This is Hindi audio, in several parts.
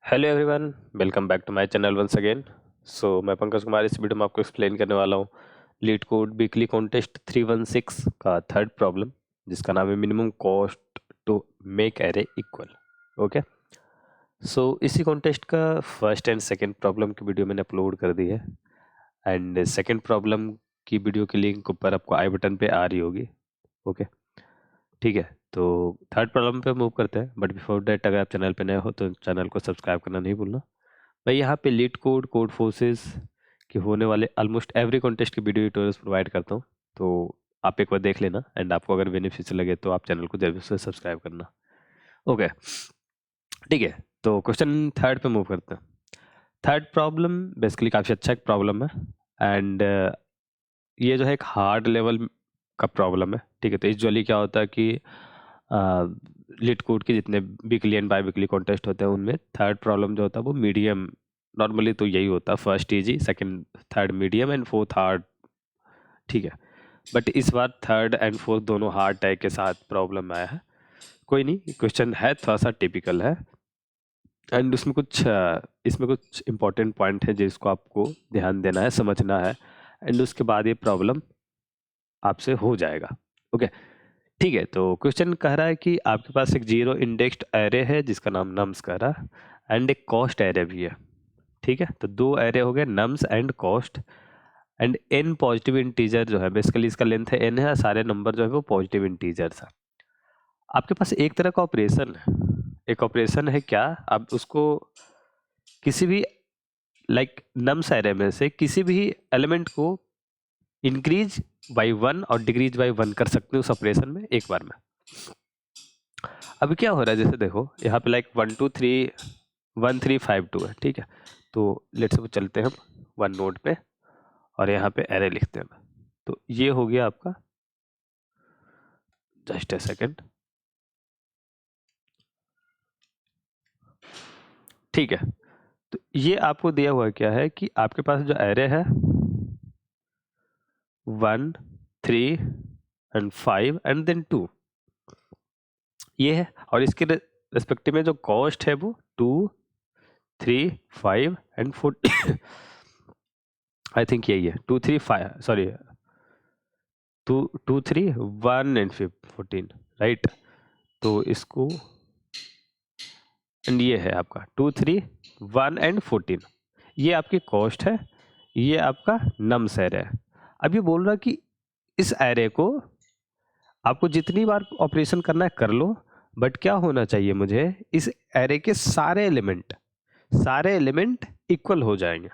Hello everyone, welcome back to my channel once again. मैं पंकज कुमार इस वीडियो में आपको एक्सप्लेन करने वाला हूँ लीड कोड वीकली कॉन्टेस्ट 316 का थर्ड प्रॉब्लम, जिसका नाम है minimum cost to make array equal. Okay, इसी कॉन्टेस्ट का फर्स्ट एंड सेकंड प्रॉब्लम की वीडियो मैंने अपलोड कर दी है एंड सेकंड प्रॉब्लम की वीडियो की लिंक ऊपर आपको आई बटन पे आ रही होगी। ओके, ठीक है। तो थर्ड प्रॉब्लम पे मूव करते हैं, बट बिफोर दैट अगर आप चैनल पे नए हो तो चैनल को सब्सक्राइब करना नहीं भूलना। मैं यहाँ पे लीड कोड कोड फोर्सेस के होने वाले ऑलमोस्ट एवरी कॉन्टेस्ट की वीडियो ट्यूटोरियल्स प्रोवाइड करता हूँ, तो आप एक बार देख लेना एंड आपको अगर बेनिफिशियल लगे तो आप चैनल को जरूर से सब्सक्राइब करना। ओके, ठीक है। तो क्वेश्चन थर्ड पे मूव करते हैं। थर्ड प्रॉब्लम बेसिकली काफ़ी अच्छा एक प्रॉब्लम है एंड ये जो है एक हार्ड लेवल का प्रॉब्लम है। ठीक है, तो यूजुअली क्या होता है कि लीड कोड के जितने weekly and by weekly contest होते हैं उनमें थर्ड प्रॉब्लम जो होता है वो मीडियम, नॉर्मली तो यही होता है, first easy, second third medium and fourth hard. ठीक है, बट इस बार थर्ड एंड फोर्थ दोनों हार्ड टैग के साथ प्रॉब्लम आया है। कोई नहीं, क्वेश्चन है थोड़ा सा टिपिकल है एंड इसमें कुछ इंपॉर्टेंट पॉइंट है जिसको आपको ध्यान देना है, समझना है एंड उसके बाद ये प्रॉब्लम आपसे हो जाएगा। ओके, ठीक है। तो क्वेश्चन कह रहा है कि आपके पास एक जीरो इंडेक्स्ड एरे है जिसका नाम नम्स कह रहा है एंड एक कॉस्ट एरे भी है। ठीक है, तो दो एरे हो गए, nums and cost, and n positive integer जो है, बेसिकली इसका लेंथ है एन है, सारे नंबर जो है वो पॉजिटिव इंटीजर्स है। आपके पास एक तरह का ऑपरेशन है, एक ऑपरेशन है क्या, आप उसको किसी भी नम्स एरे में से किसी भी एलिमेंट को इंक्रीज बाई वन और डिक्रीज बाई वन कर सकते हैं उस ऑपरेशन में एक बार में। अभी क्या हो रहा है, जैसे देखो यहाँ पे 1 2 3 1 3 5 2 है। ठीक है, तो लेट्स सपोज चलते हैं हम वन नोड पे और यहाँ पे एरे लिखते हैं। तो ये हो गया आपका, जस्ट ए सेकेंड। ठीक है, तो ये आपको दिया हुआ क्या है कि आपके पास जो एरे है 1 3 एंड 5 एंड देन 2 ये है, और इसके रेस्पेक्टिव में जो कॉस्ट है वो 2 3 5 एंड 4 आई थिंक यही है, 2 3 5, सॉरी 2 2 3 1 एंड 14, राइट। तो इसको एंड ये है आपका 2 3 1 एंड 14, ये आपकी कॉस्ट है, ये आपका नम्स एरे है। अब ये बोल रहा कि इस एरे को आपको जितनी बार ऑपरेशन करना है कर लो, बट क्या होना चाहिए, मुझे इस एरे के सारे एलिमेंट इक्वल हो जाएंगे।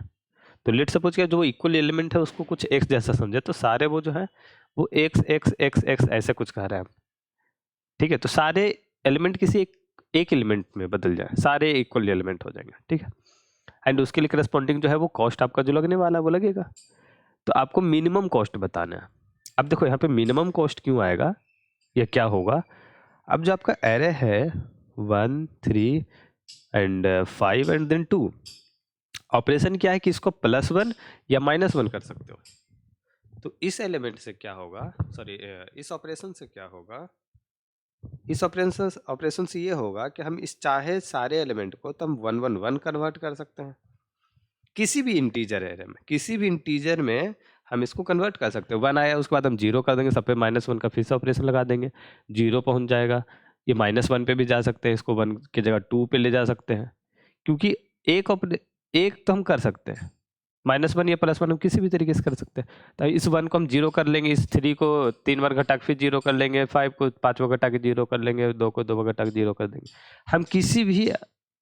तो लेट सपोज कि जो इक्वल एलिमेंट है उसको कुछ एक्स जैसा समझे, तो सारे वो जो है वो एक्स एक्स एक्स एक्स ऐसे कुछ कह रहे हैं। ठीक है, तो सारे एलिमेंट किसी एक एलिमेंट में बदल जाए, सारे इक्वल एलिमेंट हो जाएंगे। ठीक है, एंड उसके लिए करस्पॉन्डिंग जो है वो कॉस्ट आपका जो लगने वाला है वो लगेगा। तो आपको मिनिमम कॉस्ट बताना है। अब देखो यहाँ पे मिनिमम कॉस्ट क्यों आएगा या क्या होगा। अब जो आपका एरे है 1 3 एंड 5 एंड देन 2, ऑपरेशन क्या है कि इसको +1 या -1 कर सकते हो। तो इस एलिमेंट से क्या होगा, सॉरी इस ऑपरेशन से क्या होगा, इस ऑपरेशन से ये होगा कि हम इस चाहे सारे एलिमेंट को तो हम 1 1 1 कन्वर्ट कर सकते हैं। किसी भी इंटीजर एरे में, किसी भी इंटीजर में हम इसको कन्वर्ट कर सकते हैं। 1 आया उसके बाद हम 0 कर देंगे, सब पे -1 का फिर से ऑपरेशन लगा देंगे, 0 पहुंच जाएगा। ये -1 पे भी जा सकते हैं, इसको 1 की जगह 2 पे ले जा सकते हैं, क्योंकि एक तो हम कर सकते हैं, -1 या +1 हम किसी भी तरीके से कर सकते हैं। तो इस 1 को हम 0 कर लेंगे, इस 3 को 3 बार घटा के फिर 0 कर लेंगे, 5 को 5 बार घटा के 0 कर लेंगे, 2 को 2 बार घटा के 0 कर देंगे। हम किसी भी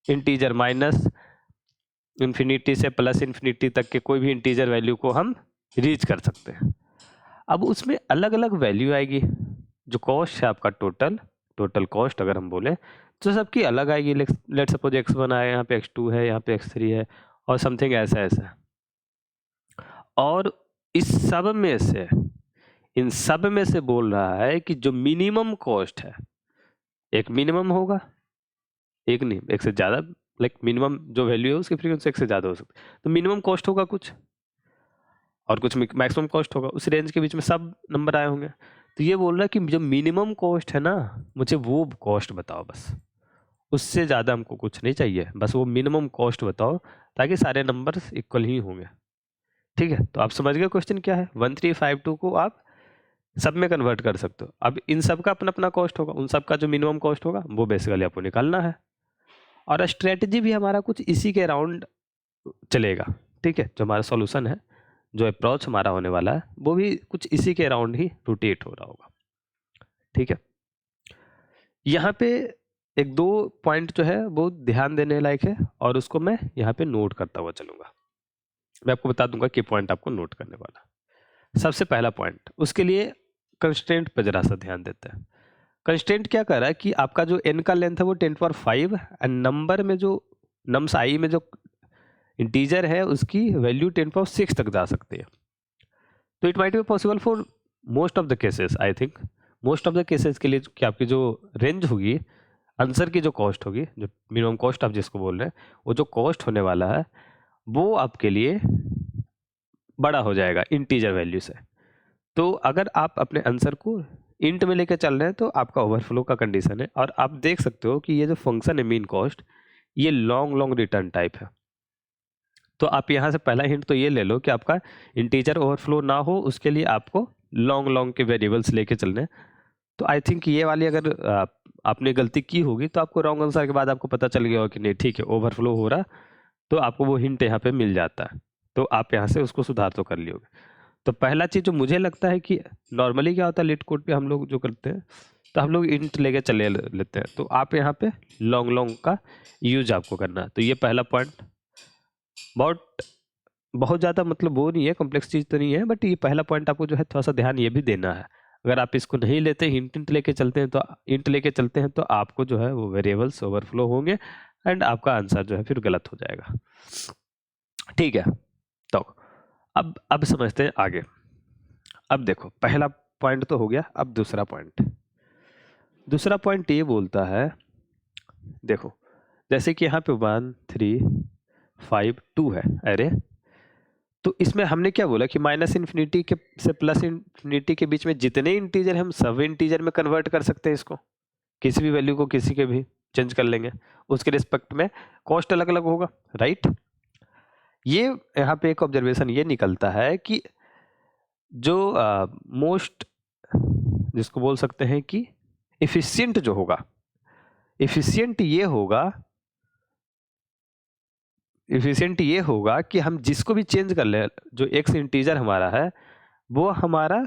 इंटीजर माइनस इन्फिनिटी से प्लस इन्फिनिटी तक के कोई भी इंटीजर वैल्यू को हम रीच कर सकते हैं। अब उसमें अलग अलग वैल्यू आएगी, जो कॉस्ट है आपका टोटल कॉस्ट अगर हम बोले तो सबकी अलग आएगी। लेट सपोज x1 आया, यहाँ पे x2 है, यहाँ पे x3 है और समथिंग ऐसा ऐसा। और इन सब में से बोल रहा है कि जो मिनिमम कॉस्ट है, एक मिनिमम होगा, एक नहीं एक से ज़्यादा, मिनिमम जो वैल्यू है उसकी फ्रीक्वेंसी एक से ज़्यादा हो सकती है। तो मिनिमम कॉस्ट होगा कुछ और कुछ मैक्सिमम कॉस्ट होगा, उस रेंज के बीच में सब नंबर आए होंगे। तो ये बोल रहा है कि जो मिनिमम कॉस्ट है ना, मुझे वो कॉस्ट बताओ बस, उससे ज़्यादा हमको कुछ नहीं चाहिए, बस वो मिनिमम कॉस्ट बताओ ताकि सारे नंबर्स इक्वल ही होंगे। ठीक है, तो आप समझ गए क्वेश्चन क्या है। 1352 को आप सब में कन्वर्ट कर सकते हो। अब इन सब का अपना अपना कॉस्ट होगा, उन सब का जो मिनिमम कॉस्ट होगा वो बेसिकली आपको निकालना है, और स्ट्रेटजी भी हमारा कुछ इसी के अराउंड चलेगा। ठीक है, जो हमारा सॉल्यूशन है, जो अप्रोच हमारा होने वाला है, वो भी कुछ इसी के अराउंड ही रोटेट हो रहा होगा। ठीक है, यहाँ पे एक दो पॉइंट जो है वो ध्यान देने लायक है, और उसको मैं यहाँ पे नोट करता हुआ चलूंगा। मैं आपको बता दूंगा कि पॉइंट आपको नोट करने वाला। सबसे पहला पॉइंट, उसके लिए कंस्ट्रेंट पर जरा सा ध्यान देते हैं। कंस्ट्रेंट क्या कर रहा है कि आपका जो n का लेंथ है वो 10⁵ एंड नंबर में जो नम्स आई में जो इंटीजर है उसकी वैल्यू 10⁶ तक जा सकती है। तो it might be possible for most of the cases, I think most of the cases के लिए कि आपकी जो रेंज होगी, आंसर की जो कॉस्ट होगी, जो मिनिमम कॉस्ट आप जिसको बोल रहे हैं, वो जो कॉस्ट होने वाला है वो आपके लिए बड़ा हो जाएगा इंटीजर वैल्यू से। तो अगर आप अपने आंसर को इंट में लेकर चल रहे हैं तो आपका ओवरफ्लो का कंडीशन है। और आप देख सकते हो कि ये जो फंक्शन है मीन कॉस्ट, ये लॉन्ग रिटर्न टाइप है। तो आप यहाँ से पहला हिंट तो ये ले लो कि आपका इंटीजर ओवरफ्लो ना हो, उसके लिए आपको लॉन्ग के वेरिएबल्स लेके चलने। तो आई थिंक ये वाली अगर आपने गलती की होगी तो आपको रॉन्ग आंसर के बाद आपको पता चल गया हो कि नहीं ठीक है ओवरफ्लो हो रहा, तो आपको वो हिंट यहाँ पे मिल जाता है, तो आप यहाँ से उसको सुधार तो कर लियोगे। तो पहला चीज़ जो मुझे लगता है कि नॉर्मली क्या होता है लीट कोड पे हम लोग जो करते हैं, तो हम लोग इंट लेके चले लेते हैं, तो आप यहाँ पे लॉन्ग का यूज आपको करना है। तो ये पहला पॉइंट बहुत ज़्यादा मतलब वो नहीं है, कॉम्प्लेक्स चीज़ तो नहीं है, बट ये पहला पॉइंट आपको जो है थोड़ा सा ध्यान ये भी देना है। अगर आप इसको नहीं लेते, इंट लेके चलते हैं, तो इंट लेके चलते हैं तो आपको जो है वो वेरिएबल्स ओवरफ्लो होंगे एंड आपका आंसर जो है फिर गलत हो जाएगा। ठीक है, तो अब समझते हैं आगे। अब देखो पहला पॉइंट तो हो गया, अब दूसरा पॉइंट ये बोलता है, देखो जैसे कि यहाँ पे 1 3 5 2 है अरे, तो इसमें हमने क्या बोला कि -∞ के से +∞ के बीच में जितने इंटीजर हम सब इंटीजर में कन्वर्ट कर सकते हैं इसको, किसी भी वैल्यू को किसी के भी चेंज कर लेंगे, उसके रिस्पेक्ट में कॉस्ट अलग अलग होगा, राइट। ये यहाँ पे एक ऑब्जर्वेशन ये निकलता है कि जो मोस्ट जिसको बोल सकते हैं कि एफिशिएंट जो होगा, एफिशिएंट ये होगा कि हम जिसको भी चेंज कर ले, जो एक्स इंटीजर हमारा है वो हमारा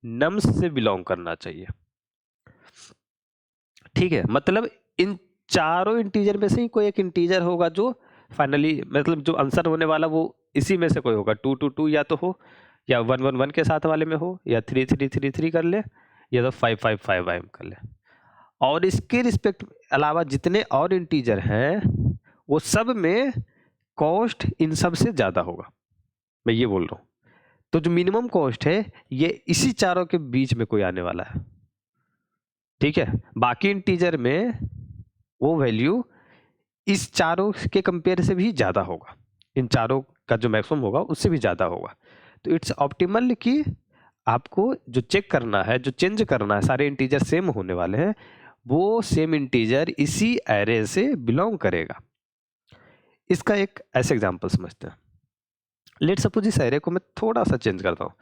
नम्स से बिलोंग करना चाहिए। ठीक है, मतलब इन चारों इंटीजर में से ही कोई एक इंटीजर होगा जो फाइनली, मतलब जो आंसर होने वाला वो इसी में से कोई होगा। 2 2 2 या तो हो, या 1 1 1 के साथ वाले में हो, या 3 3 3 3 कर ले, या तो 5 5 5 5 कर ले। और इसके रिस्पेक्ट अलावा जितने और इंटीजर हैं वो सब में कॉस्ट इन सब से ज़्यादा होगा, मैं ये बोल रहा हूँ। तो जो मिनिमम कॉस्ट है ये इसी चारों के बीच में कोई आने वाला है। ठीक है, बाकी इंटीजर में वो वैल्यू इस चारों के कंपेयर से भी ज़्यादा होगा, इन चारों का जो मैक्सिमम होगा उससे भी ज़्यादा होगा। तो इट्स ऑप्टिमल कि आपको जो चेक करना है, जो चेंज करना है, सारे इंटीजर सेम होने वाले हैं, वो सेम इंटीजर इसी एरे से बिलोंग करेगा। इसका एक ऐसे एग्जांपल समझते हैं। लेट सपोज इस एरे को मैं थोड़ा सा चेंज करता हूँ,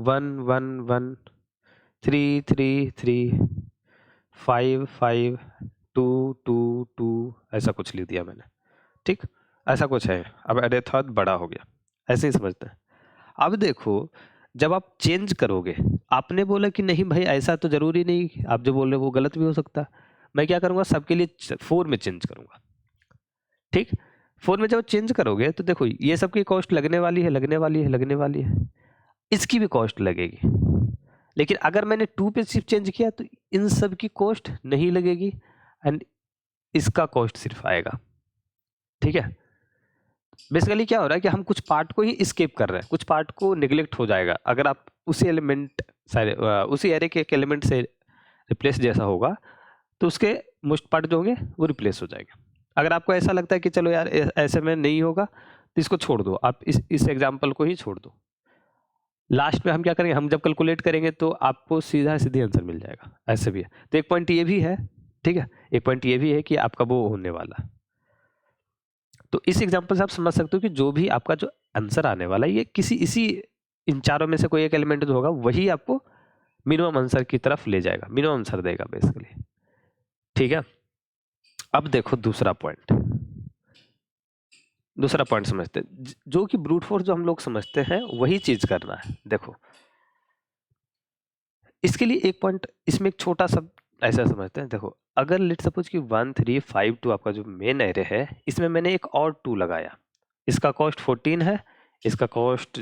1 1 1 3 3 3 5 5 2 2 2 ऐसा कुछ लिख दिया मैंने। ठीक, ऐसा कुछ है। अब एरे थोड़ा बड़ा हो गया, ऐसे ही समझते हैं। अब देखो जब आप चेंज करोगे, आपने बोला कि नहीं भाई ऐसा तो जरूरी नहीं, आप जो बोल रहे हो वो गलत भी हो सकता है। मैं क्या करूँगा, सबके लिए 4 में चेंज करूँगा। ठीक, 4 में जब चेंज करोगे तो देखो ये सबकी कॉस्ट लगने वाली है, इसकी भी कॉस्ट लगेगी। लेकिन अगर मैंने 2 पे सिर्फ चेंज किया तो इन सब की कॉस्ट नहीं लगेगी एंड इसका कॉस्ट सिर्फ आएगा। ठीक है, बेसिकली क्या हो रहा है कि हम कुछ पार्ट को ही स्किप कर रहे हैं, कुछ पार्ट को निगलेक्ट हो जाएगा। अगर आप उसी एलिमेंट उसी एरे के एक एलिमेंट से रिप्लेस जैसा होगा तो उसके मोस्ट पार्ट जो होंगे वो रिप्लेस हो जाएंगे। अगर आपको ऐसा लगता है कि चलो यार ऐसे में नहीं होगा तो इसको छोड़ दो, आप इस एग्जाम्पल को ही छोड़ दो। लास्ट में हम क्या करेंगे, हम जब कैलकुलेट करेंगे तो आपको सीधा सीधी आंसर मिल जाएगा, ऐसे भी है। तो एक पॉइंट ये भी है ठीक है, एक पॉइंट ये भी है कि आपका वो होने वाला। तो इस एग्जांपल से आप समझ सकते हो कि जो भी आपका जो आंसर आने वाला है ये किसी इसी इन चारों में से कोई एक एलिमेंट जो होगा वही आपको मिनिमम आंसर की तरफ ले जाएगा, मिनिमम आंसर देगा बेसिकली। ठीक है, अब देखो दूसरा पॉइंट समझते हैं, जो कि ब्रूट फोर्स जो हम लोग समझते हैं वही चीज करना है। देखो इसके लिए एक पॉइंट इसमें एक छोटा सा ऐसा समझते हैं। देखो अगर लेट सपोज कि 1 3 5 2 आपका जो मेन एरे है, इसमें मैंने एक और 2 लगाया, इसका कॉस्ट 14 है, इसका कॉस्ट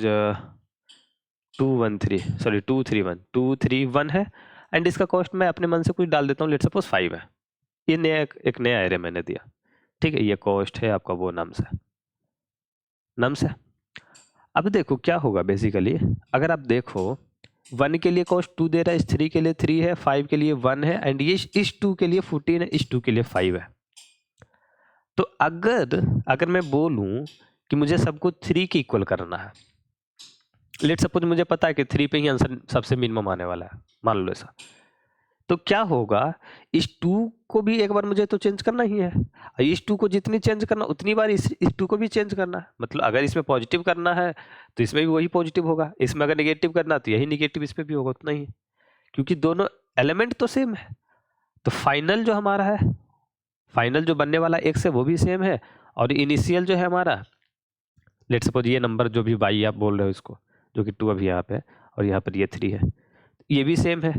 231 है, एंड इसका कॉस्ट मैं अपने मन से कुछ डाल देता हूँ, लेट सपोज 5 है। ये नया एक नया एरे मैंने दिया, ठीक है, ये कॉस्ट है आपका वो नम्स है। अब देखो क्या होगा बेसिकली, अगर आप देखो 1 के लिए कॉस्ट 2 दे रहा है, इस 3 के लिए 3 है, 5 के लिए 1 है, एंड ये इस 2 के लिए 14 है, इस 2 के लिए 5 है। तो अगर मैं बोलूं कि मुझे सबको 3 के इक्वल करना है, लेट सपोज मुझे पता है कि 3 पे ही आंसर सबसे मिनिमम आने वाला है, मान लो ऐसा, तो क्या होगा, इस 2 को भी एक बार मुझे तो चेंज करना ही है, इस 2 को जितनी चेंज करना उतनी बार इस 2 को भी चेंज करना है। मतलब अगर इसमें पॉजिटिव करना है तो इसमें भी वही पॉजिटिव होगा, इसमें अगर नेगेटिव करना है तो यही नेगेटिव इस पे भी होगा, उतना ही, क्योंकि दोनों एलिमेंट तो सेम है। तो फाइनल जो हमारा है, फाइनल जो बनने वाला एक्स है वो भी सेम है, और इनिशियल जो है हमारा, लेट सपोज ये नंबर जो भी वाई आप बोल रहे हो इसको, जो कि 2 अभी यहाँ पे है और यहाँ पर ये 3 है, ये भी सेम है।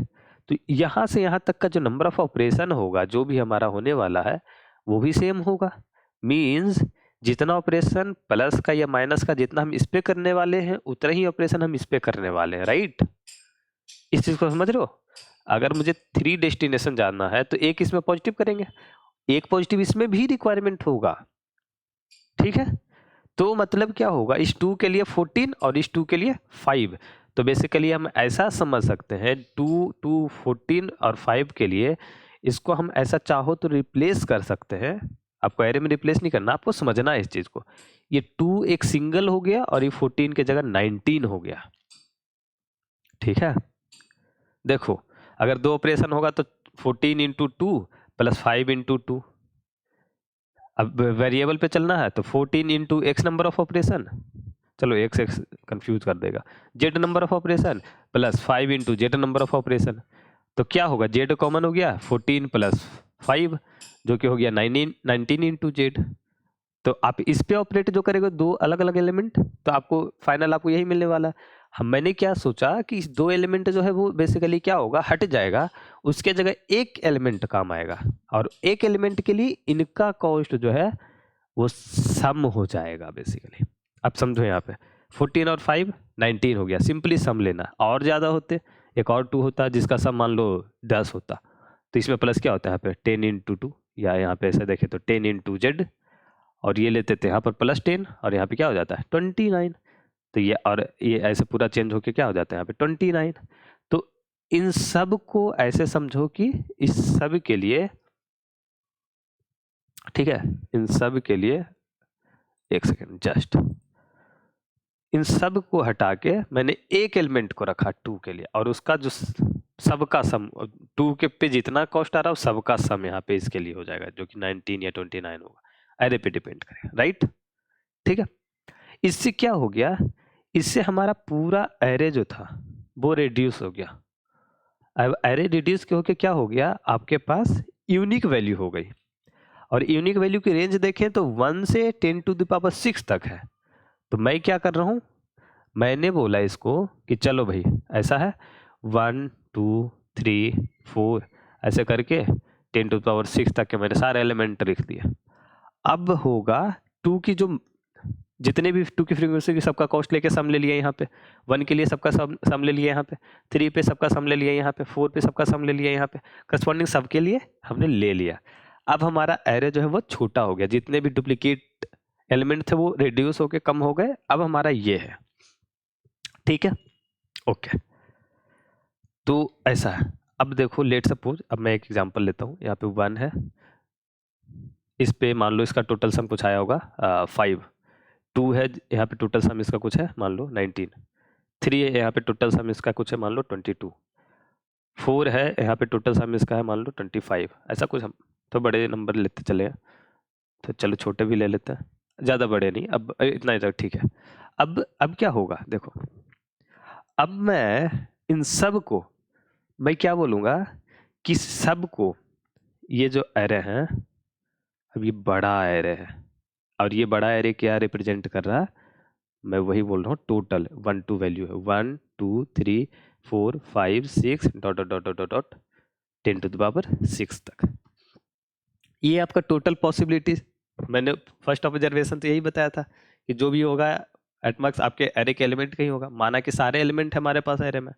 तो यहाँ से यहाँ तक का जो नंबर ऑफ ऑपरेशन होगा जो भी हमारा होने वाला है वो भी सेम होगा। मीन्स जितना ऑपरेशन प्लस का या माइनस का जितना हम इस पे करने वाले हैं उतना ही ऑपरेशन हम इस पे करने वाले हैं, राइट। इस चीज को समझ रहे हो। अगर मुझे 3 डेस्टिनेशन जाना है तो एक इसमें पॉजिटिव करेंगे, एक पॉजिटिव इसमें भी रिक्वायरमेंट होगा, ठीक है। तो मतलब क्या होगा, इस 2 के लिए 14 और इस 2 के लिए 5। तो बेसिकली हम ऐसा समझ सकते हैं 2 14 और 5 के लिए इसको हम ऐसा चाहो तो रिप्लेस कर सकते हैं। आपको एरे में रिप्लेस नहीं करना, आपको समझना है इस चीज को। ये 2 एक सिंगल हो गया और ये 14 के जगह 19 हो गया, ठीक है। देखो अगर 2 ऑपरेशन होगा तो 14 इंटू 2 प्लस 5 इंटू 2। अब वेरिएबल पे चलना है तो 14 into x number of operation, चलो एक्स एक्स कंफ्यूज कर देगा, Z number of operation plus 5 into Z number of operation. तो क्या होगा, जेड कॉमन हो गया, 14 प्लस 5 जो कि हो गया 19 इंटू जेड। तो आप इस पे ऑपरेट जो करेंगे 2 अलग अलग एलिमेंट, तो आपको फाइनल आपको यही मिलने वाला। हम मैंने क्या सोचा कि इस 2 एलिमेंट जो है वो बेसिकली क्या होगा, हट जाएगा, उसके जगह एक एलिमेंट काम आएगा, और एक एलिमेंट के लिए इनका कॉस्ट जो है वो सम हो जाएगा बेसिकली। अब समझो यहाँ पे 14 और 5 19 हो गया, सिंपली सम लेना। और ज़्यादा होते एक और 2 होता जिसका सम मान लो 10 होता, तो इसमें प्लस क्या होता है यहाँ पे 10 इंटू 2, या यहाँ पे ऐसे देखें तो 10 इंटू जेड, और ये लेते थे यहाँ पर प्लस 10 और यहाँ पे क्या हो जाता है 29। तो ये और ये ऐसे पूरा चेंज होके क्या हो जाता है यहाँ पे 29। तो इन सब को ऐसे समझो कि इस सब के लिए, ठीक है, इन सब के लिए एक सेकेंड जस्ट, इन सब को हटा के मैंने एक एलिमेंट को रखा 2 के लिए, और उसका जो सबका सम 2 के पे जितना कॉस्ट आ रहा है सबका सम यहाँ पे इसके लिए हो जाएगा, जो कि 19 या 29 होगा, एरे पे डिपेंड करेगा, राइट। ठीक है, इससे क्या हो गया, इससे हमारा पूरा एरे जो था वो रिड्यूस हो गया। अब एरे रिड्यूस के होके क्या हो गया, आपके पास यूनिक वैल्यू हो गई, और यूनिक वैल्यू की रेंज देखें तो 1 से 10 टू द पावर 6 तक है। तो मैं क्या कर रहा हूँ, मैंने बोला इसको कि चलो भाई ऐसा है 1 2 3 4 ऐसे करके 10 टू द पावर 6 तक के मैंने सारे एलिमेंट लिख दिए। अब होगा 2 की जो जितने भी 2 की फ्रीक्वेंसी की सबका कॉस्ट लेके सम ले लिया यहाँ पे, 1 के लिए सबका सम ले लिया यहाँ पे, 3 पे सबका सम ले लिया यहाँ पे, 4 पे सबका सम ले लिया यहाँ पे, करस्पॉन्डिंग सबके लिए हमने ले लिया। अब हमारा एरे जो है वो छोटा हो गया, जितने भी डुप्लीकेट एलिमेंट थे वो रिड्यूस होके कम हो गए। अब हमारा ये है, ठीक है, ओके। तो ऐसा है। अब देखो लेट सपोज, अब मैं एक एग्जांपल लेता हूँ, यहाँ पे 1 है, इस पे मान लो इसका टोटल सम कुछ आया होगा 5, 2 है यहाँ पे टोटल सम इसका कुछ है मान लो 19, 3 है यहाँ पे टोटल सम इसका कुछ है मान लो 22, 4 है, यहाँ पे टोटल सम इसका है मान लो 25, ऐसा कुछ। हम तो बड़े नंबर लेते चले हैं, तो चलो छोटे भी ले लेते हैं, ज़्यादा बड़े नहीं, अब इतना ही तक ठीक है। अब क्या होगा देखो, अब मैं इन सब को मैं क्या बोलूँगा कि सब को, ये जो एरे हैं, अब ये बड़ा एरे है, और ये बड़ा एरे क्या रिप्रेजेंट कर रहा है, मैं वही बोल रहा हूँ, टोटल 1 2 वैल्यू है, 1 2 3 4 5 6 dot dot dot dot dot 10 to the power 6 तक। ये आपका टोटल पॉसिबिलिटीज। मैंने फर्स्ट ऑब्जर्वेशन तो यही बताया था कि जो भी होगा एटमॉक्स आपके एरे के एलिमेंट का ही होगा, माना कि सारे एलिमेंट है हमारे पास एरे में,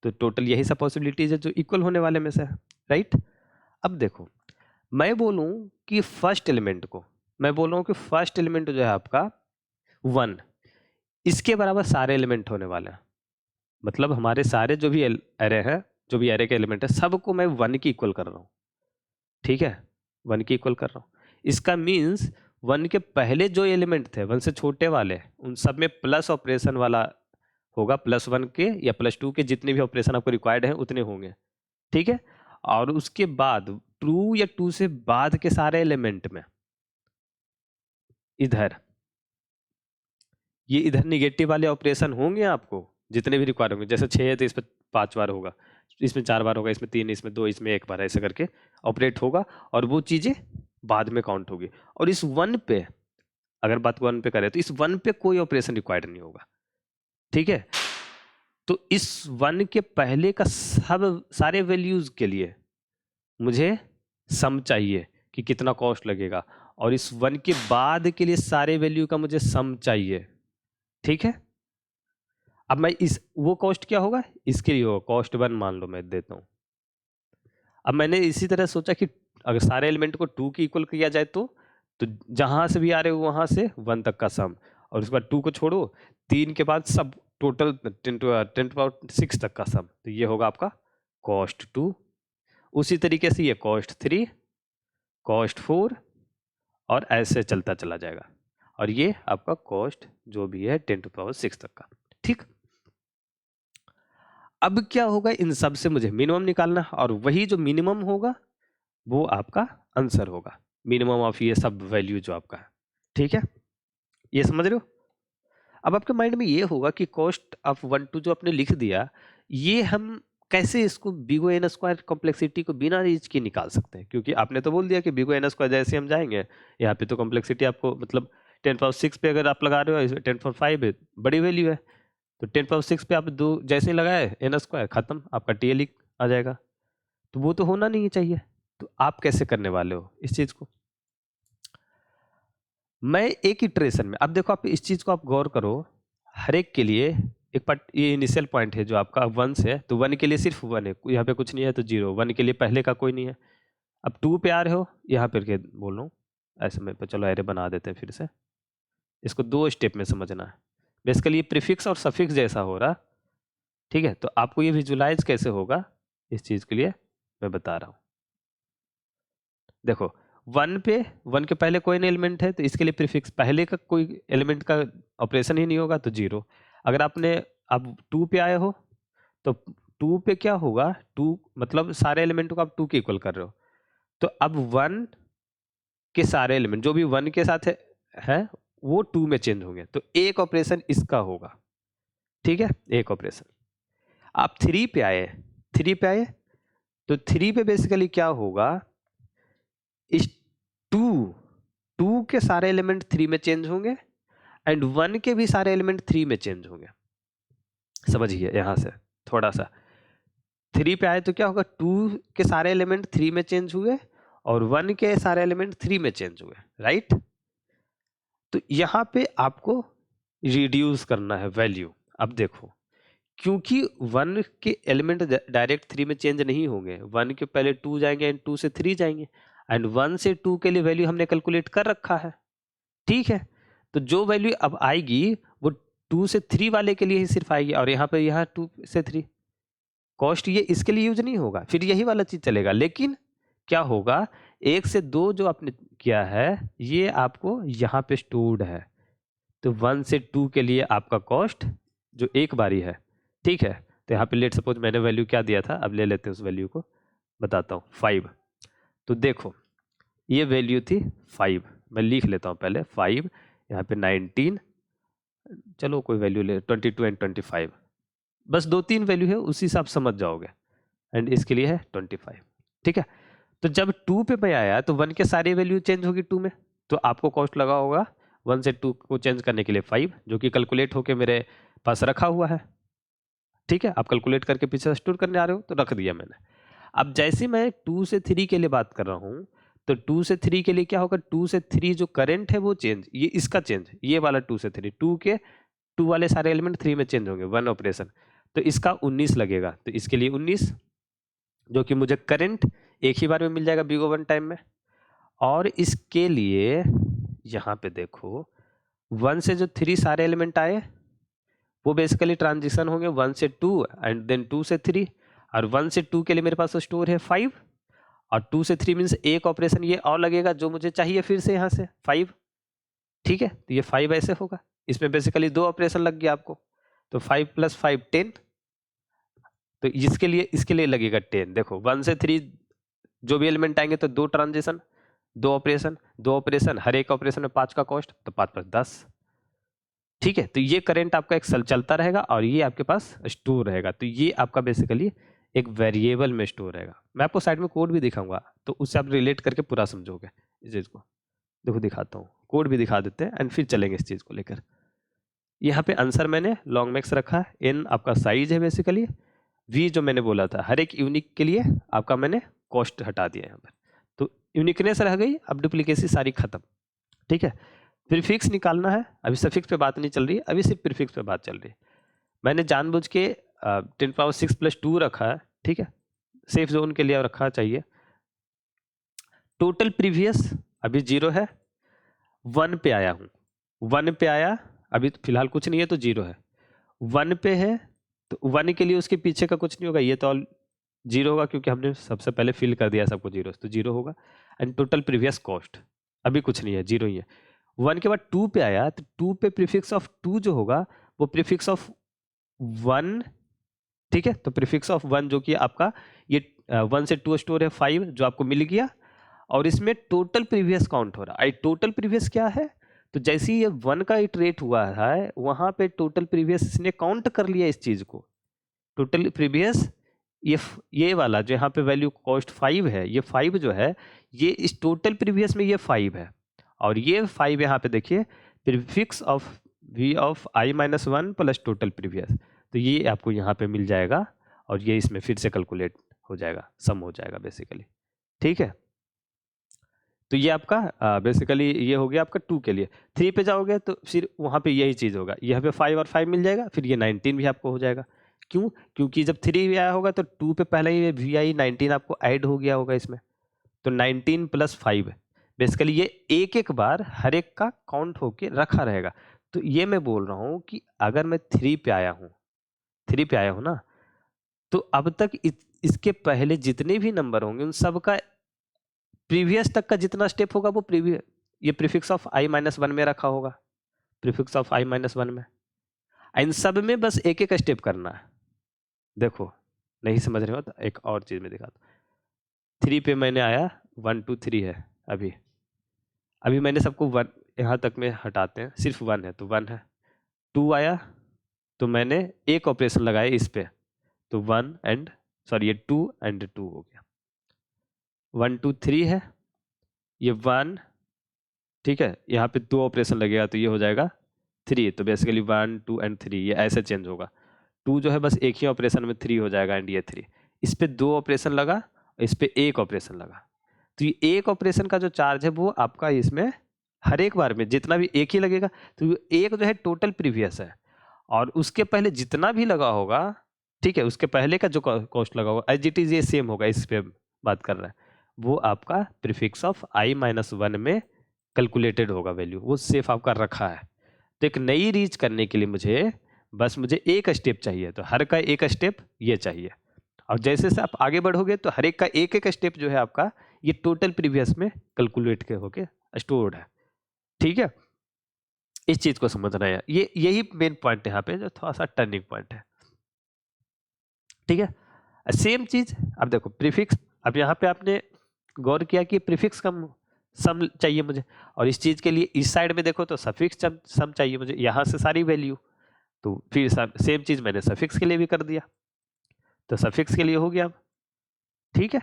तो टोटल यही सब पॉसिबिलिटीज है जो इक्वल होने वाले में से है, राइट। अब देखो, मैं बोलूं कि फर्स्ट एलिमेंट को, मैं बोल रहा हूं कि फर्स्ट एलिमेंट जो है आपका 1, इसके बराबर सारे एलिमेंट होने वाले हैं, मतलब हमारे सारे जो भी एरे हैं, जो भी एरे के एलिमेंट है, सबको मैं 1 की इक्वल कर रहा हूँ, ठीक है, 1 की इक्वल कर रहा हूँ। इसका मीन्स 1 के पहले जो एलिमेंट थे 1 से छोटे वाले, उन सब में प्लस ऑपरेशन वाला होगा, +1 के या +2 के जितने भी ऑपरेशन आपको रिक्वायर्ड हैं उतने होंगे, ठीक है। और उसके बाद ट्रू या 2 से बाद के सारे एलिमेंट में इधर, ये इधर निगेटिव वाले ऑपरेशन होंगे आपको, जितने भी रिक्वायर होंगे, जैसे 6 है तो इस पर 5 बार होगा, इसमें 4 बार होगा, इसमें 3, इसमें 2, इसमें 1 बार, ऐसे करके ऑपरेट होगा, और वो चीज़ें बाद में काउंट होगी। और इस 1 पे, अगर बात 1 पे करें तो इस 1 पे कोई ऑपरेशन रिक्वायर्ड नहीं होगा, ठीक है। तो इस 1 के पहले का सब सारे वैल्यूज के लिए मुझे सम चाहिए कि कितना कॉस्ट लगेगा, और इस 1 के बाद के लिए सारे वैल्यू का मुझे सम चाहिए, ठीक है। अब मैं इस वो कॉस्ट क्या होगा, इसके लिए होगा कॉस्ट 1 मान लो मैं देता हूँ। अब मैंने इसी तरह सोचा कि अगर सारे एलिमेंट को 2 की इक्वल किया जाए तो जहां से भी आ रहे हो वहां से 1 तक का सम, और उसके बाद 2 को छोड़ो, 3 के बाद सब टोटल 10 to 6 तक का सम, तो ये होगा आपका कॉस्ट 2। उसी तरीके से ये कॉस्ट 3, कॉस्ट 4, और ऐसे चलता चला जाएगा, और ये आपका कॉस्ट जो भी है 10 to 6 तक का, ठीक। अब क्या होगा, इन सब से मुझे मिनिमम निकालना, और वही जो मिनिमम होगा वो आपका आंसर होगा, मिनिमम ऑफ ये सब वैल्यू जो आपका है, ठीक है, ये समझ रहे हो। अब आपके माइंड में ये होगा कि कॉस्ट ऑफ 1 2 जो आपने लिख दिया, ये हम कैसे इसको बिगो एन स्क्वायर कॉम्प्लेक्सिटी को बिना रीच के निकाल सकते हैं, क्योंकि आपने तो बोल दिया कि बिगो एन स्क्वायर जैसे हम जाएंगे, यहाँ पे तो कॉम्प्लेक्सिटी आपको मतलब 10 power 6 पे अगर आप लगा रहे हो, 10 power 5 है, बड़ी वैल्यू है, तो 10 power 6 पे आप दो जैसे ही लगाए एन स्क्वायर खत्म, आपका टीएल आ जाएगा, तो वो तो होना नहीं चाहिए। तो आप कैसे करने वाले हो इस चीज को, मैं एक इटरेशन में, अब देखो आप इस चीज को आप गौर करो, हर एक के लिए एक पार्ट, ये इनिशियल पॉइंट है जो आपका 1 से है, तो 1 के लिए सिर्फ 1 है, यहाँ पे कुछ नहीं है, तो 0, 1 के लिए पहले का कोई नहीं है। अब 2 पे आ रहे हो, यहाँ पे के बोल रहा हूँ ऐसे में, चलो एरे बना देते हैं फिर से, इसको 2 स्टेप में समझना है। बेसिकली ये प्रीफिक्स और सफिक्स जैसा हो रहा, ठीक है। तो आपको ये विजुलाइज कैसे होगा, इस चीज के लिए मैं बता रहा हूँ। देखो 1 के पहले कोई नहीं एलिमेंट है, तो इसके लिए प्रीफिक्स पहले का कोई एलिमेंट का ऑपरेशन ही नहीं होगा, तो 0। अगर आपने अब 2 पे आए हो, तो 2 पे क्या होगा, 2 मतलब सारे एलिमेंट को आप 2 के इक्वल कर रहे हो, तो अब 1 के सारे एलिमेंट जो भी 1 के साथ है वो 2 में चेंज होंगे, तो एक ऑपरेशन इसका होगा, ठीक है, एक ऑपरेशन। आप 3 पे आए, 3 पे आए, तो 3 पे बेसिकली क्या होगा, इस 2 के सारे एलिमेंट 3 में चेंज होंगे, एंड 1 के भी सारे एलिमेंट 3 में चेंज होंगे। समझिए यहां से थोड़ा सा, 3 पे आए तो क्या होगा, 2 के सारे एलिमेंट 3 में चेंज हुए, और 1 के सारे एलिमेंट 3 में चेंज हुए, राइट। तो यहां पे आपको रिड्यूस करना है वैल्यू। अब देखो, क्योंकि 1 के एलिमेंट डायरेक्ट 3 में चेंज नहीं होंगे, 1 के पहले 2 जाएंगे एंड 2 से 3 जाएंगे, एंड 1 से 2 के लिए वैल्यू हमने कैलकुलेट कर रखा है, ठीक है। तो जो वैल्यू अब आएगी वो 2 से 3 वाले के लिए ही सिर्फ आएगी, और यहाँ पे यहाँ 2 से 3 कॉस्ट ये इसके लिए यूज नहीं होगा, फिर यही वाला चीज चलेगा। लेकिन क्या होगा, 1 से 2 जो आपने किया है ये आपको यहाँ पे स्टोर्ड है, तो 1 से 2 के लिए आपका कॉस्ट जो एक बारी है, ठीक है, तो यहाँ पे लेट सपोज मैंने वैल्यू क्या दिया था, अब ले लेते हैं उस वैल्यू को, बताता हूँ 5। तो देखो ये वैल्यू थी 5, मैं लिख लेता हूँ पहले 5, यहाँ पे 19, चलो कोई वैल्यू ले 22 एंड 25, बस 2-3 वैल्यू है उसी से आप समझ जाओगे, एंड इसके लिए है 25। ठीक है, तो जब 2 पे मैं आया तो 1 के सारी वैल्यू चेंज होगी 2 में, तो आपको कॉस्ट लगा होगा 1 से 2 को चेंज करने के लिए 5, जो कि कैलकुलेट होके मेरे पास रखा हुआ है। ठीक है, आप कैलकुलेट करके पीछे स्टोर करने आ रहे हो तो रख दिया मैंने। अब जैसे मैं 2 से 3 के लिए बात कर रहा हूँ, तो 2 से 3 के लिए क्या होगा, 2 से 3 जो करंट है वो चेंज, ये इसका चेंज, ये वाला 2 से 3, 2 के 2 वाले सारे एलिमेंट 3 में चेंज होंगे, 1 ऑपरेशन, तो इसका 19 लगेगा, तो इसके लिए 19, जो कि मुझे करंट एक ही बार में मिल जाएगा बिग वन टाइम में। और इसके लिए यहाँ पे देखो 1 से जो 3 सारे एलिमेंट आए वो बेसिकली ट्रांजिशन होंगे 1 से 2 एंड देन 2 से 3, और 1 से 2 के लिए मेरे पास स्टोर है 5, और 2 से 3 मीन्स एक ऑपरेशन ये और लगेगा जो मुझे चाहिए फिर से यहाँ से 5। ठीक है, तो ये 5 ऐसे होगा, इसमें बेसिकली 2 ऑपरेशन लग गया आपको, तो 5 + 5 10, तो इसके लिए लगेगा 10। देखो 1 से 3 जो भी एलिमेंट आएंगे तो 2 ट्रांजिशन, 2 ऑपरेशन, हर एक ऑपरेशन में 5 का कॉस्ट, तो 5 + 10। ठीक है, तो ये करंट आपका एक चलता रहेगा और ये आपके पास स्टोर रहेगा, तो ये आपका बेसिकली एक वेरिएबल में स्टोर रहेगा। मैं आपको साइड में कोड भी दिखाऊंगा तो उससे आप रिलेट करके पूरा समझोगे इस चीज़ को। देखो दिखाता हूँ, कोड भी दिखा देते हैं एंड फिर चलेंगे इस चीज़ को लेकर। यहाँ पे आंसर मैंने लॉन्ग मैक्स रखा है, एन आपका साइज है बेसिकली, वी जो मैंने बोला था हर एक यूनिक के लिए आपका मैंने कॉस्ट हटा दिया यहाँ पर, तो यूनिकनेस रह गई, अब डुप्लीकेसी सारी खत्म। ठीक है, प्रीफिक्स निकालना है, अभी सफिक्स पे बात नहीं चल रही है, अभी सिर्फ प्रीफिक्स पे बात चल रही है। मैंने जानबूझ के 10⁻6 + 2 रखा है, ठीक है, सेफ जोन के लिए रखा चाहिए। टोटल प्रीवियस अभी 0 है, 1 पे आया हूँ, 1 पे आया, अभी तो फिलहाल कुछ नहीं है तो 0 है, 1 पे है तो 1 के लिए उसके पीछे का कुछ नहीं होगा, ये तो ऑल 0 होगा क्योंकि हमने सबसे पहले फिल कर दिया सबको 0, तो 0 होगा। एंड टोटल प्रीवियस कॉस्ट अभी कुछ नहीं है, 0 ही है। 1 के बाद 2 पे आया तो 2 पे प्रीफिक्स ऑफ 2 जो होगा वो प्रीफिक्स ऑफ 1, ठीक है, तो प्रीफिक्स ऑफ 1 जो कि आपका ये 1 से 2 स्टोर है 5 जो आपको मिल गया, और इसमें टोटल प्रीवियस काउंट हो रहा है। टोटल प्रीवियस क्या है, तो जैसे ही ये 1 का इटरेट हुआ है वहां पे टोटल प्रीवियस इसने काउंट कर लिया इस चीज को, टोटल प्रीवियस ये वाला जो यहाँ पे वैल्यू कॉस्ट 5 है, ये 5 जो है ये इस टोटल प्रीवियस में ये 5 है, और ये 5 यहाँ पे देखिए prefix of v of i-1 plus total previous, तो ये आपको यहाँ पे मिल जाएगा और ये इसमें फिर से कैलकुलेट हो जाएगा, सम हो जाएगा बेसिकली। ठीक है, तो ये आपका बेसिकली ये हो गया आपका 2 के लिए। 3 पे जाओगे तो फिर वहाँ पे यही चीज़ होगा, यहाँ पे 5 और 5 मिल जाएगा, फिर ये 19 भी आपको हो जाएगा। क्यों, क्योंकि जब 3 भी आया होगा तो 2 पे पहले ही वी आई 19 आपको ऐड हो गया होगा इसमें, तो 19 + 5 बेसिकली ये एक एक बार हर एक का काउंट होके रखा रहेगा। तो ये मैं बोल रहा हूँ कि अगर मैं 3 पे आया हूँ, 3 पे आया हूँ ना, तो अब तक इसके पहले जितने भी नंबर होंगे उन सब का प्रीवियस तक का जितना स्टेप होगा वो प्रीवियस ये प्रीफिक्स ऑफ i-1 में रखा होगा, प्रीफिक्स ऑफ i-1 में, इन सब में बस एक एक स्टेप करना है। देखो नहीं समझ रहे हो तो एक और चीज में दिखाता हूँ। 3 पे मैंने आया, 1 2 3 है, अभी अभी मैंने सबको 1 यहाँ तक में हटाते हैं, सिर्फ 1 है तो 1 है। 2 आया तो मैंने एक ऑपरेशन लगाया इस पे, तो 1 एंड सॉरी ये 2 एंड 2 हो गया। 1 2 3 है, ये 1, ठीक है, यहाँ पे 2 ऑपरेशन लगेगा तो ये हो जाएगा 3, तो बेसिकली 1 2 एंड 3 ये ऐसे चेंज होगा। 2 जो है बस एक ही ऑपरेशन में 3 हो जाएगा एंड ये 3, इस पे 2 ऑपरेशन लगा, इस पे एक ऑपरेशन लगा, तो ये एक ऑपरेशन का जो चार्ज है वो आपका इसमें हर एक बार में जितना भी एक ही लगेगा, तो एक जो है टोटल प्रीवियस है, और उसके पहले जितना भी लगा होगा, ठीक है, उसके पहले का जो कॉस्ट लगा होगा एज इट इज ये सेम होगा, इस पे बात कर रहा है, वो आपका प्रीफिक्स ऑफ i-1 में कैलकुलेटेड होगा वैल्यू, वो सेफ आपका रखा है। तो एक नई रीच करने के लिए मुझे एक स्टेप चाहिए, तो हर का एक स्टेप ये चाहिए, और जैसे जैसे आप आगे बढ़ोगे तो हर एक का एक एक स्टेप जो है आपका ये टोटल प्रीवियस में कैलकुलेट के होके स्टोर्ड है। ठीक है, इस चीज को समझना है, ये यही मेन पॉइंट है यहाँ पे जो थोड़ा सा टर्निंग पॉइंट है। ठीक है। सेम चीज अब देखो प्रीफिक्स, अब यहाँ पे आपने गौर किया कि प्रीफिक्स कम सम चाहिए मुझे, और इस चीज के लिए इस साइड में देखो तो सफिक्स सम चाहिए मुझे, यहाँ से सारी वैल्यू, तो फिर सेम चीज मैंने सफिक्स के लिए भी कर दिया, तो सफिक्स के लिए हो गया अब, ठीक है।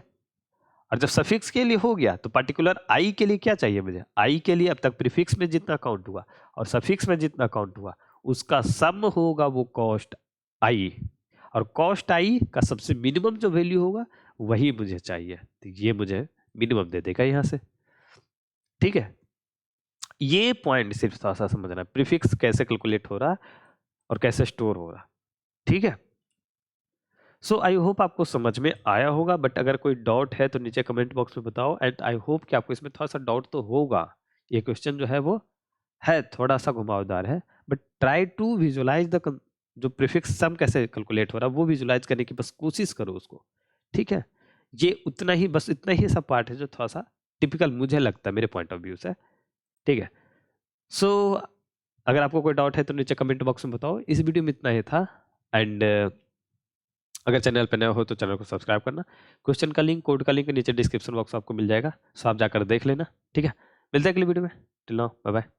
और जब सफिक्स के लिए हो गया तो पर्टिकुलर आई के लिए क्या चाहिए मुझे, आई के लिए अब तक प्रीफिक्स में जितना काउंट हुआ और सफिक्स में जितना काउंट हुआ उसका सम होगा वो कॉस्ट आई, और कॉस्ट आई का सबसे मिनिमम जो वैल्यू होगा वही मुझे चाहिए, तो ये मुझे मिनिमम दे देगा यहां से, ठीक है। ये पॉइंट सिर्फ थोड़ा सा समझना है, प्रीफिक्स कैसे कैलकुलेट हो रहा और कैसे स्टोर हो रहा, ठीक है। सो आई होप आपको समझ में आया होगा, बट अगर कोई डाउट है तो नीचे कमेंट बॉक्स में बताओ, एंड आई होप कि आपको इसमें थोड़ा सा डाउट तो होगा, ये क्वेश्चन जो है वो है थोड़ा सा घुमावदार है, but try to visualise the जो प्रीफिक्स सम कैसे कैलकुलेट हो रहा है वो विजुलाइज करने की बस कोशिश करो उसको, ठीक है। ये उतना ही, बस इतना ही सब पार्ट है जो थोड़ा सा टिपिकल मुझे लगता है मेरे पॉइंट ऑफ व्यू से, ठीक है। सो अगर आपको कोई डाउट है तो नीचे कमेंट बॉक्स में बताओ। इस वीडियो में इतना ही था, एंड अगर चैनल पर नया हो तो चैनल को सब्सक्राइब करना। क्वेश्चन का लिंक, कोड का लिंक नीचे डिस्क्रिप्शन बॉक्स में आपको मिल जाएगा, सो आप जाकर देख लेना, ठीक है। मिलते हैं अगली वीडियो में, टिल नाउ बाय बाय।